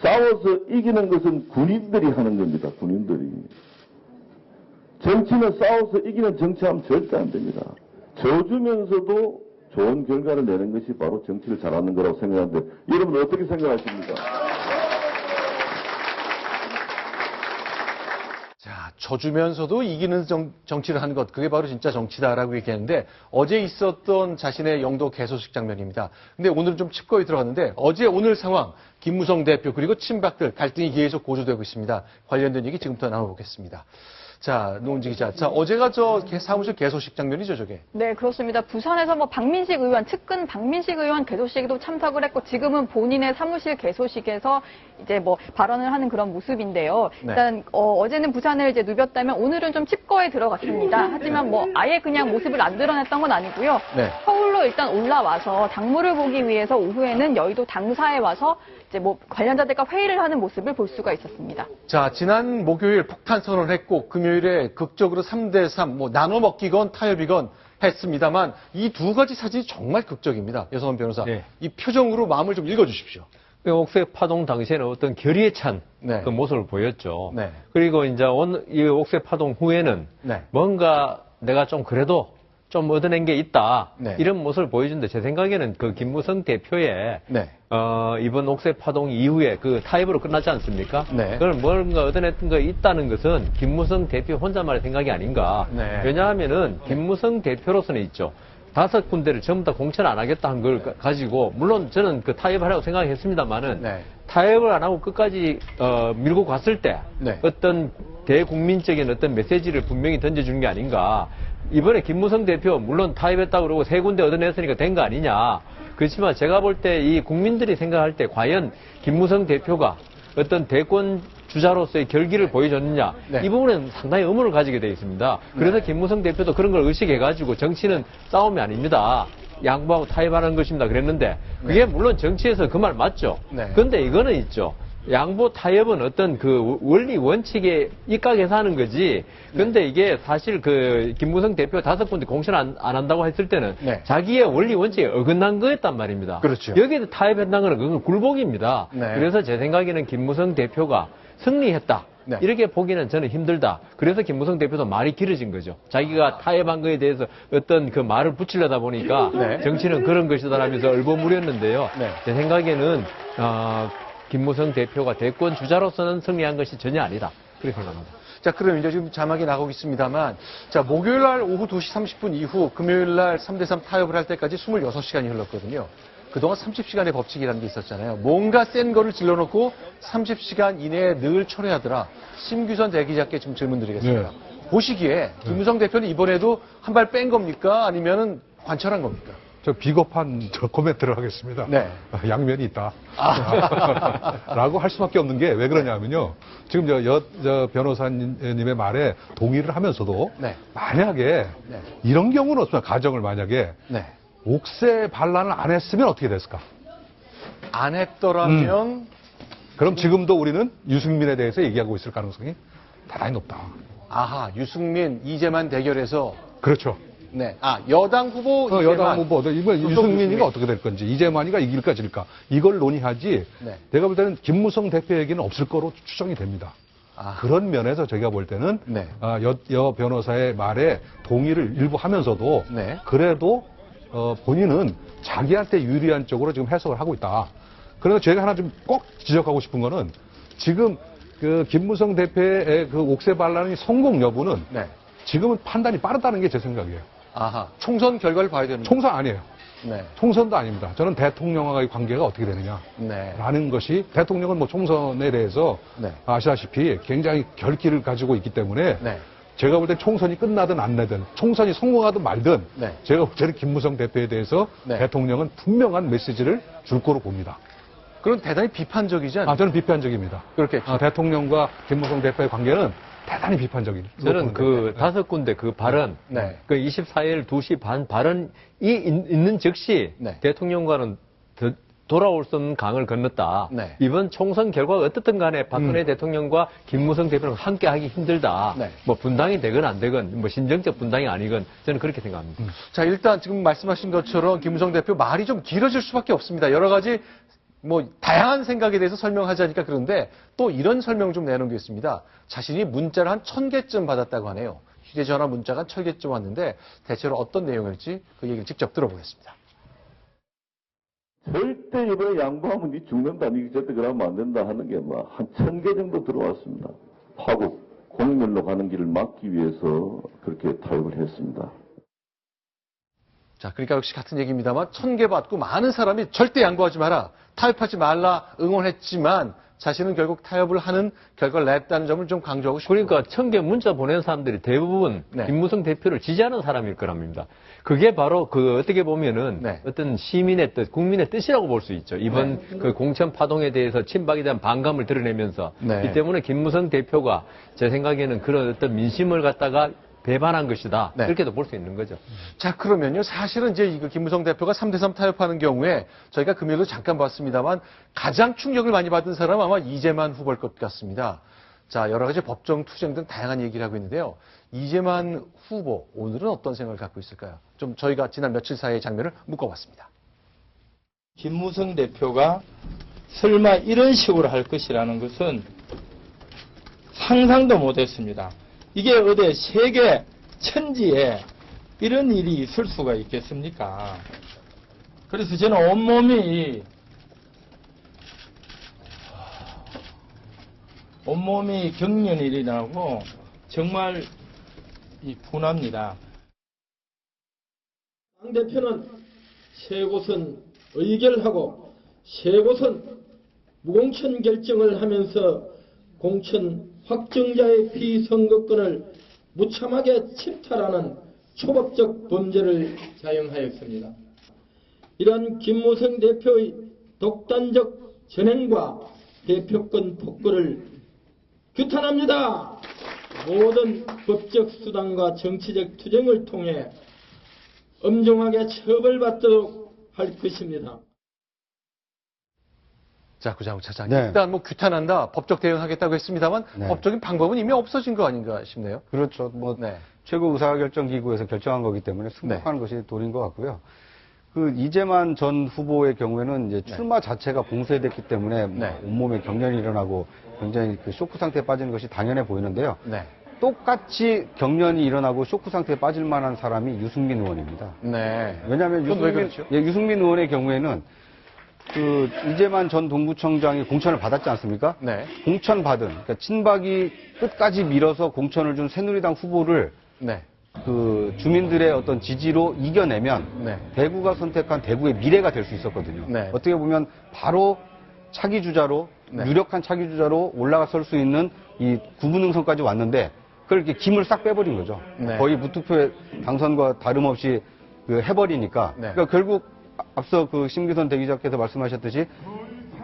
싸워서 이기는 것은 군인들이 하는 겁니다. 군인들이. 정치는 싸워서 이기는 정치하면 절대 안 됩니다. 져주면서도 좋은 결과를 내는 것이 바로 정치를 잘하는 거라고 생각하는데 여러분 어떻게 생각하십니까? 자, 져주면서도 이기는 정치를 하는 것, 그게 바로 진짜 정치다라고 얘기했는데 어제 있었던 자신의 영도 개소식 장면입니다. 근데 오늘은 좀 칩거에 들어갔는데 어제 오늘 상황, 김무성 대표 그리고 친박들 갈등이 계속 고조되고 있습니다. 관련된 얘기 지금부터 나눠보겠습니다. 자, 노은지 기자. 자, 어제가 저 사무실 개소식 장면이죠, 저게? 네, 그렇습니다. 부산에서 박민식 의원, 측근 박민식 의원 개소식에도 참석을 했고 지금은 본인의 사무실 개소식에서 이제 발언을 하는 그런 모습인데요. 네. 일단 어제는 부산을 이제 누볐다면 오늘은 좀 칩거에 들어갔습니다. 하지만 아예 그냥 모습을 안 드러냈던 건 아니고요. 네. 서울로 일단 올라와서 당무를 보기 위해서 오후에는 여의도 당사에 와서 이제 관련자들과 회의를 하는 모습을 볼 수가 있었습니다. 자, 지난 목요일 폭탄 선언을 했고 금요일에 극적으로 3대3 나눠 먹기건 타협이건 했습니다만 이 두 가지 사진이 정말 극적입니다. 여성원 변호사. 네. 이 표정으로 마음을 좀 읽어주십시오. 옥새 파동 당시에는 어떤 결의에 찬 네. 그 모습을 보였죠. 네. 그리고 이제 이 옥새 파동 후에는 네. 뭔가 내가 좀 그래도 좀 얻어낸 게 있다. 네. 이런 모습을 보여준데 제 생각에는 그 김무성 대표의 네. 이번 옥새 파동 이후에 그 타협으로 끝나지 않습니까? 네. 그걸 뭔가 얻어냈던 거 있다는 것은 김무성 대표 혼자만의 생각이 아닌가. 네. 왜냐하면은 김무성 대표로서는 있죠. 5군데를 전부 다 공천 안 하겠다 한 걸 가지고 물론 저는 그 타협하라고 생각했습니다만은 네. 타협을 안 하고 끝까지 밀고 갔을 때 네. 어떤 대국민적인 어떤 메시지를 분명히 던져주는 게 아닌가. 이번에 김무성 대표 물론 타협했다고 그러고 3군데 얻어냈으니까 된 거 아니냐. 그렇지만 제가 볼 때 이 국민들이 생각할 때 과연 김무성 대표가 어떤 대권 주자로서의 결기를 보여줬느냐. 네. 이 부분은 상당히 의문을 가지게 되어 있습니다. 그래서 김무성 대표도 그런 걸 의식해가지고 정치는 싸움이 아닙니다. 양보하고 타협하는 것입니다. 그랬는데 그게 물론 정치에서 그 말 맞죠. 네. 그런데 이거는 있죠. 양보 타협은 어떤 그 원리 원칙에 입각해서 하는 거지. 근데 이게 사실 그 김무성 대표 5군데 공천 안 한다고 했을 때는 네. 자기의 원리 원칙에 어긋난 거였단 말입니다. 그렇죠. 여기에 타협했다는 거는 그건 굴복입니다. 네. 그래서 제 생각에는 김무성 대표가 승리했다. 네. 이렇게 보기는 저는 힘들다. 그래서 김무성 대표도 말이 길어진 거죠. 자기가 타협한 거에 대해서 어떤 그 말을 붙이려다 보니까 네. 정치는 그런 것이다라면서 얼버무렸는데요. 네. 제 생각에는 김무성 대표가 대권 주자로서는 승리한 것이 전혀 아니다. 그렇게 생각합니다. 자, 그럼 이제 지금 자막이 나가고 있습니다만, 자, 목요일 날 오후 2시 30분 이후 금요일 날 3대3 타협을 할 때까지 26시간이 흘렀거든요. 그동안 30시간의 법칙이라는 게 있었잖아요. 뭔가 센 거를 질러놓고 30시간 이내에 늘 철회하더라. 심규선 대기자께 좀 질문 드리겠습니다. 보시기에 김무성 대표는 이번에도 한 발 뺀 겁니까? 아니면은 관철한 겁니까? 저 비겁한 코멘트를 하겠습니다. 네. 양면이 있다. 라고 할 수밖에 없는 게 왜 그러냐면요. 지금 저 변호사님의 말에 동의를 하면서도 네. 만약에 네. 이런 경우는 없으면 가정을 만약에 네. 옥새 반란을 안 했으면 어떻게 됐을까? 안 했더라면 그럼 지금도 우리는 유승민에 대해서 얘기하고 있을 가능성이 대단히 높다. 아하, 유승민, 이재만 대결에서 그렇죠. 네. 여당 후보 이재만. 여당 후보, 이번 소속 유승민이가 유승민. 어떻게 될 건지, 이재만이가 이길까 질까, 이걸 논의하지, 네. 내가 볼 때는 김무성 대표 얘기는 없을 거로 추정이 됩니다. 아. 그런 면에서 저희가 볼 때는, 네. 여 변호사의 말에 동의를 일부 하면서도, 네. 그래도, 본인은 자기한테 유리한 쪽으로 지금 해석을 하고 있다. 그래서 제가 하나 좀 꼭 지적하고 싶은 거는, 지금 그 김무성 대표의 그 옥새 반란의 성공 여부는, 네. 지금은 판단이 빠르다는 게 제 생각이에요. 아하. 총선 결과를 봐야 되는 총선 아니에요. 네. 총선도 아닙니다. 저는 대통령과의 관계가 어떻게 되느냐라는 네. 것이, 대통령은 뭐 총선에 대해서 네. 아시다시피 굉장히 결기를 가지고 있기 때문에 네. 제가 볼 때 총선이 끝나든 안 나든, 총선이 성공하든 말든, 네. 제가 볼 때는 김무성 대표에 대해서 네. 대통령은 분명한 메시지를 줄 거로 봅니다. 그건 대단히 비판적이지 않나요? 저는 비판적입니다. 그렇겠죠. 대통령과 김무성 대표의 관계는 대단히 비판적인. 저는 그 5군데 그 발언, 네. 그 24일 2시 반 발언이 있는 즉시 네. 대통령과는 돌아올 수 없는 강을 건넜다. 네. 이번 총선 결과가 어떻든 간에 박근혜 대통령과 김무성 대표는 함께 하기 힘들다. 네. 뭐 분당이 되건 안 되건, 뭐 신정적 분당이 아니건 저는 그렇게 생각합니다. 자, 일단 지금 말씀하신 것처럼 김무성 대표 말이 좀 길어질 수밖에 없습니다. 여러 가지 뭐 다양한 생각에 대해서 설명하자니까 그런데 또 이런 설명 좀 내놓은 게 있습니다. 자신이 문자를 한 1000개쯤 받았다고 하네요. 휴대전화 문자가 1000개쯤 왔는데 대체로 어떤 내용일지 그 얘기를 직접 들어보겠습니다. 절대 이번에 양보하면 니 죽는다, 니 절대 그러면 안 된다 하는 게 뭐 한 1000개 정도 들어왔습니다. 파국, 공멸로 가는 길을 막기 위해서 그렇게 타협을 했습니다. 자, 그러니까 역시 같은 얘기입니다만 1000개 받고 많은 사람이 절대 양보하지 마라, 타협하지 말라 응원했지만 자신은 결국 타협을 하는 결과를 냈다는 점을 좀 강조하고 싶습니다. 그러니까 1000개 문자 보낸 사람들이 대부분 네. 김무성 대표를 지지하는 사람일 거랍니다. 그게 바로 그 어떻게 보면은 네. 어떤 시민의 뜻, 국민의 뜻이라고 볼 수 있죠. 이번 그 공천 파동에 대해서 친박에 대한 반감을 드러내면서 네. 이 때문에 김무성 대표가 제 생각에는 그런 어떤 민심을 갖다가 배반한 것이다. 네. 이렇게도 볼 수 있는 거죠. 자, 그러면요. 사실은 이제 이거 김무성 대표가 3대3 타협하는 경우에 저희가 금요일도 잠깐 봤습니다만 가장 충격을 많이 받은 사람은 아마 이재만 후보일 것 같습니다. 자, 여러 가지 법정 투쟁 등 다양한 얘기를 하고 있는데요. 이재만 후보, 오늘은 어떤 생각을 갖고 있을까요? 좀 저희가 지난 며칠 사이의 장면을 묶어봤습니다. 김무성 대표가 설마 이런 식으로 할 것이라는 것은 상상도 못했습니다. 이게 어디 세계 천지에 이런 일이 있을 수가 있겠습니까? 그래서 저는 온몸이 경련이 일어나고 정말 분합니다. 당 대표는 세 곳은 의결하고 세 곳은 무공천 결정을 하면서 공천 확정자의 피선거권을 무참하게 침탈하는 초법적 범죄를 자행하였습니다. 이러한 김무성 대표의 독단적 전행과 대표권 폭거를 규탄합니다. 모든 법적 수단과 정치적 투쟁을 통해 엄중하게 처벌받도록 할 것입니다. 자, 구장욱 차장님. 네. 일단 뭐 규탄한다, 법적 대응하겠다고 했습니다만 네. 법적인 방법은 이미 없어진 거 아닌가 싶네요. 그렇죠. 뭐 네. 최고 의사결정기구에서 결정한 거기 때문에 승복하는 것이 도리인 것 같고요. 그 이재만 전 후보의 경우에는 이제 출마 자체가 봉쇄됐기 때문에 뭐 네. 온몸에 경련이 일어나고 굉장히 그 쇼크 상태에 빠지는 것이 당연해 보이는데요. 네. 똑같이 경련이 일어나고 쇼크 상태에 빠질 만한 사람이 유승민 의원입니다. 네. 왜냐하면 그건 왜 그렇죠? 유승민 의원의 경우에는 그 이재만 전 동부청장이 공천을 받았지 않습니까? 네. 공천 받은, 그러니까 친박이 끝까지 밀어서 공천을 준 새누리당 후보를 네. 그 주민들의 어떤 지지로 이겨내면 네. 대구가 선택한 대구의 미래가 될 수 있었거든요. 네. 어떻게 보면 바로 차기 주자로 네. 유력한 차기 주자로 올라설 수 있는 이 구분능선까지 왔는데 그걸 이렇게 김을 싹 빼버린 거죠. 네. 거의 무투표의 당선과 다름없이 그 해버리니까. 네. 그러니까 결국 앞서 그 심기선 대기자께서 말씀하셨듯이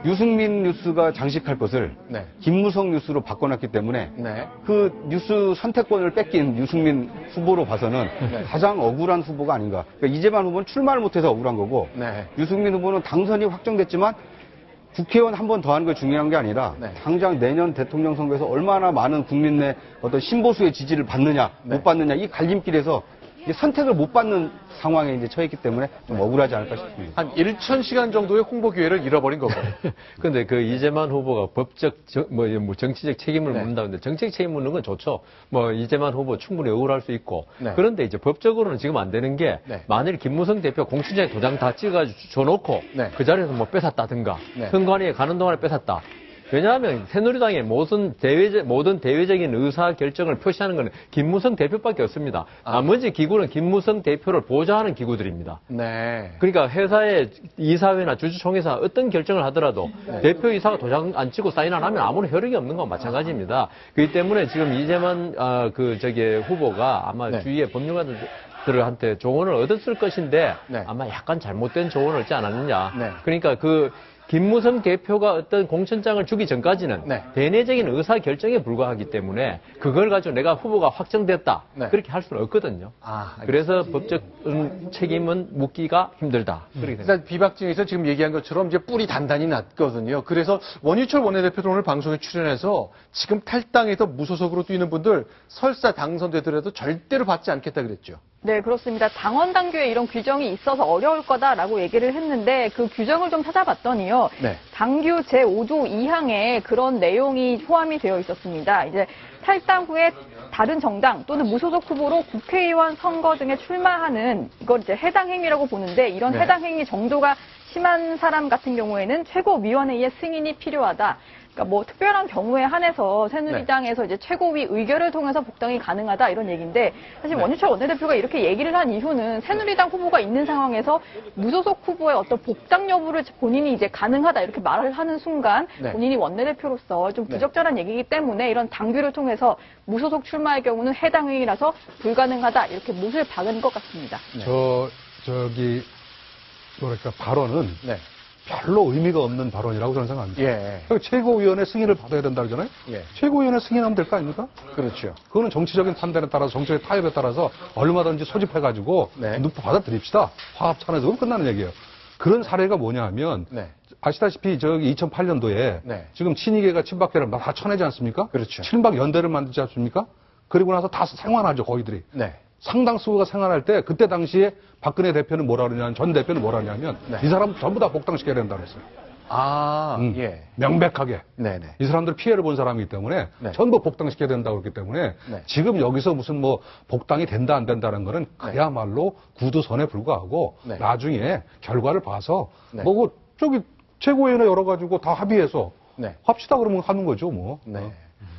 유승민 뉴스가 장식할 것을 네. 김무성 뉴스로 바꿔놨기 때문에 네. 그 뉴스 선택권을 뺏긴 유승민 후보로 봐서는 네. 가장 억울한 후보가 아닌가. 그러니까 이재만 후보는 출마를 못해서 억울한 거고 네. 유승민 후보는 당선이 확정됐지만 국회의원 한 번 더 하는 게 중요한 게 아니라 네. 당장 내년 대통령 선거에서 얼마나 많은 국민 내 어떤 신보수의 지지를 받느냐 네. 못 받느냐 이 갈림길에서 이게 선택을 못 받는 상황에 이제 처했기 때문에 좀 억울하지 않을까 싶습니다. 한 1000시간 정도의 홍보 기회를 잃어버린 거고. 근데 그 이재만 후보가 법적, 뭐 정치적 책임을 네. 묻는다는데 정책 책임 묻는 건 좋죠. 뭐 이재만 후보 충분히 억울할 수 있고. 네. 그런데 이제 법적으로는 지금 안 되는 게 네. 만일 김무성 대표 공천장에 도장 다 찍어가지고 줘놓고 네. 그 자리에서 뭐 뺏었다든가 네. 선관위에 가는 동안에 뺏었다. 왜냐하면 새누리당의 모든 대외적인 의사 결정을 표시하는 것은 김무성 대표밖에 없습니다. 나머지 기구는 김무성 대표를 보좌하는 기구들입니다. 네. 그러니까 회사의 이사회나 주주총회사 어떤 결정을 하더라도 대표이사가 도장 안 찍고 사인 안 하면 아무런 효력이 없는 건 마찬가지입니다. 그렇기 때문에 지금 이재만 후보가 아마 네. 주위의 법률가들한테 조언을 얻었을 것인데 네. 아마 약간 잘못된 조언을 얻지 않았느냐. 네. 그러니까 김무성 대표가 어떤 공천장을 주기 전까지는 네. 대내적인 의사 결정에 불과하기 때문에 그걸 가지고 내가 후보가 확정됐다. 네. 그렇게 할 수는 없거든요. 알겠습니다. 그래서 법적 책임은 묻기가 힘들다. 그렇게 생각합니다. 일단 비박정에서 지금 얘기한 것처럼 이제 뿔이 단단히 났거든요. 그래서 원유철 원내대표도 오늘 방송에 출연해서 지금 탈당해서 무소속으로 뛰는 분들 설사 당선되더라도 절대로 받지 않겠다 그랬죠. 네, 그렇습니다. 당원 당규에 이런 규정이 있어서 어려울 거다라고 얘기를 했는데 그 규정을 좀 찾아봤더니요. 네. 당규 제5조 2항에 그런 내용이 포함이 되어 있었습니다. 이제 탈당 후에 다른 정당 또는 무소속 후보로 국회의원 선거 등에 출마하는 이걸 이제 해당 행위라고 보는데 이런 네. 해당 행위 정도가 심한 사람 같은 경우에는 최고위원회의 승인이 필요하다. 그러니까 뭐 특별한 경우에 한해서 새누리당에서 이제 최고위 의결을 통해서 복당이 가능하다 이런 얘기인데 사실 원유철 원내대표가 이렇게 얘기를 한 이유는 새누리당 후보가 있는 상황에서 무소속 후보의 어떤 복당 여부를 본인이 이제 가능하다 이렇게 말을 하는 순간 네. 본인이 원내대표로서 좀 부적절한 얘기이기 때문에 이런 당규를 통해서 무소속 출마의 경우는 해당 행위라서 불가능하다 이렇게 못을 박은 것 같습니다. 저기 뭐랄까 발언은 네. 별로 의미가 없는 발언이라고 저는 생각합니다. 예. 최고위원회 승인을 받아야 된다 그러잖아요. 예. 최고위원회 승인하면 될 거 아닙니까? 그렇죠. 그거는 정치적인 판단에 따라서 정치적 타협에 따라서 얼마든지 소집해가지고 네. 받아들입시다. 화합찬에서 그럼 끝나는 얘기예요. 그런 사례가 뭐냐 하면 네. 아시다시피 저기 2008년도에 네. 지금 친이계가 친박계를 다 쳐내지 않습니까? 그렇죠. 친박 연대를 만들지 않습니까? 그리고 나서 다 생활하죠, 거기들이. 네. 상당수가 생활할 때 그때 당시에 박근혜 대표는 뭐라 그러냐면 전 대표는 뭐라 그러냐면 네. 이 사람 전부 다 복당시켜야 된다 그랬어요. 아, 예. 명백하게. 네네. 이 사람들 피해를 본 사람이기 때문에 네. 전부 복당시켜야 된다고 그랬기 때문에 네. 지금 여기서 무슨 뭐 복당이 된다 안 된다는 거는 그야말로 구두선에 불과하고 네. 나중에 결과를 봐서 네. 뭐 저기 최고위원회 열어가지고 다 합의해서 네. 합시다 그러면 하는 거죠 뭐. 네.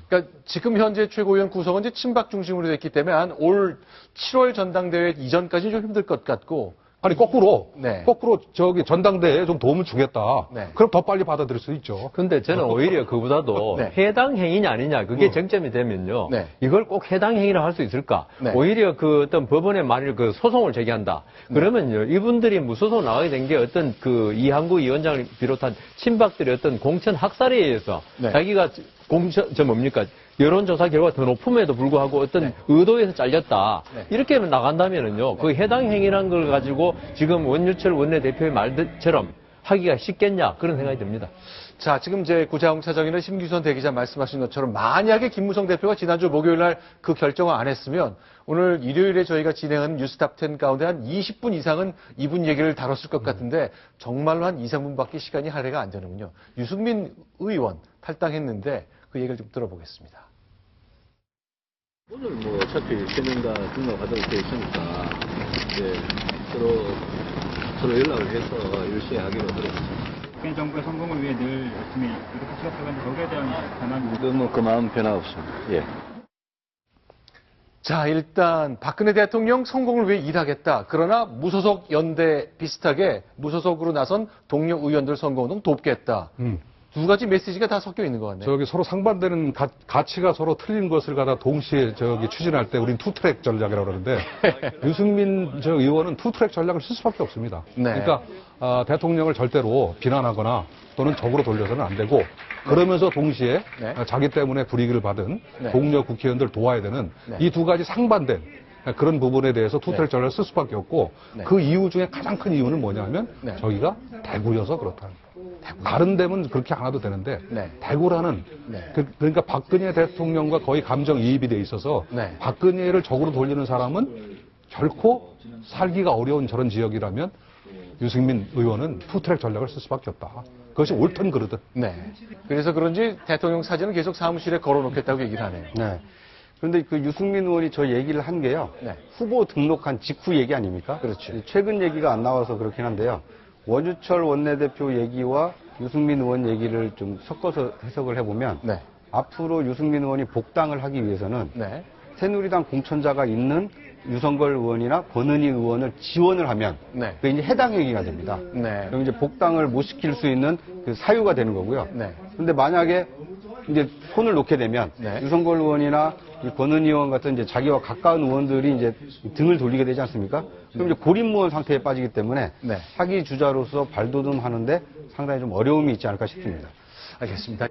그러니까 지금 현재 최고위원 구성은 이제 친박 중심으로 됐기 때문에 한 올 7월 전당대회 이전까지는 좀 힘들 것 같고. 아니 거꾸로 네. 저기 전당대회에 좀 도움을 주겠다. 네. 그럼 더 빨리 받아들일 수 있죠. 근데 저는 오히려 그보다도 네. 해당 행위냐 아니냐 그게 쟁점이 되면요. 네. 이걸 꼭 해당 행위라 할 수 있을까? 네. 오히려 그 어떤 법원에 만일 그 소송을 제기한다. 그러면요. 이분들이 무소속 나가게 된 게 어떤 그 이한구 위원장을 비롯한 친박들의 어떤 공천 학살에 의해서 네. 자기가 뭡니까? 여론조사 결과가 더 높음에도 불구하고 어떤 의도에서 잘렸다. 네. 이렇게 나간다면은요. 그 해당 행위라는 걸 가지고 지금 원유철 원내대표의 말처럼 하기가 쉽겠냐 그런 생각이 듭니다. 자, 지금 이제 구자홍 차장이나 심규선 대기자 말씀하신 것처럼 만약에 김무성 대표가 지난주 목요일 날 그 결정을 안 했으면 오늘 일요일에 저희가 진행하는 뉴스탑10 가운데 한 20분 이상은 이분 얘기를 다뤘을 것 같은데 정말로 한 2, 3분밖에 시간이 할애가 안 되는군요. 유승민 의원 탈당했는데 그 얘기를 좀 들어보겠습니다. 오늘 뭐 어차피 세 명 다 등록하도록 되어 있으니까 이제 서로 연락을 해서 열심히 하기로 들었습니다. 박근혜 정부의 성공을 위해 늘 열심히 이렇게 취업해가지고 거기에 대한 변함이 그 마음 변화 없습니다. 예. 자, 일단 박근혜 대통령 성공을 위해 일하겠다. 그러나 무소속 연대 비슷하게 무소속으로 나선 동료 의원들 선거운동 돕겠다. 두 가지 메시지가 다 섞여 있는 것 같네요. 저기 서로 상반되는 가치가 서로 틀린 것을 갖다 동시에 저기 추진할 때 우린 투트랙 전략이라고 그러는데 유승민 저 의원은 투트랙 전략을 쓸 수밖에 없습니다. 네. 그러니까 대통령을 절대로 비난하거나 또는 적으로 돌려서는 안 되고 그러면서 동시에 네. 자기 때문에 불이익을 받은 네. 동료 국회의원들 도와야 되는 네. 이 두 가지 상반된 그런 부분에 대해서 투트랙 전략을 쓸 수밖에 없고 네. 그 이유 중에 가장 큰 이유는 뭐냐면 네. 저기가 대구여서 그렇다는 거예요. 다른 데면 그렇게 안 해도 되는데 네. 대구라는 네. 그러니까 박근혜 대통령과 거의 감정 이입이 돼 있어서 네. 박근혜를 적으로 돌리는 사람은 결코 살기가 어려운 저런 지역이라면 유승민 의원은 투트랙 전략을 쓸 수밖에 없다. 그것이 옳든 그르든. 네. 그래서 그런지 대통령 사진은 계속 사무실에 걸어놓겠다고 얘기를 하네요. 네. 그런데 그 유승민 의원이 저 얘기를 한 게요. 네. 후보 등록한 직후 얘기 아닙니까? 그렇죠. 최근 얘기가 안 나와서 그렇긴 한데요. 원유철 원내대표 얘기와 유승민 의원 얘기를 좀 섞어서 해석을 해보면 네. 앞으로 유승민 의원이 복당을 하기 위해서는 네. 새누리당 공천자가 있는 유성걸 의원이나 권은희 의원을 지원을 하면 네. 그게 이제 해당 얘기가 됩니다. 네. 그럼 이제 복당을 못 시킬 수 있는 그 사유가 되는 거고요. 네. 그런데 만약에 이제 손을 놓게 되면 네. 유성걸 의원이나 이 권은희 의원 같은 이제 자기와 가까운 의원들이 이제 등을 돌리게 되지 않습니까? 그럼 이제 고립무원 상태에 빠지기 때문에 네. 사기 주자로서 발돋움하는데 상당히 좀 어려움이 있지 않을까 싶습니다. 알겠습니다.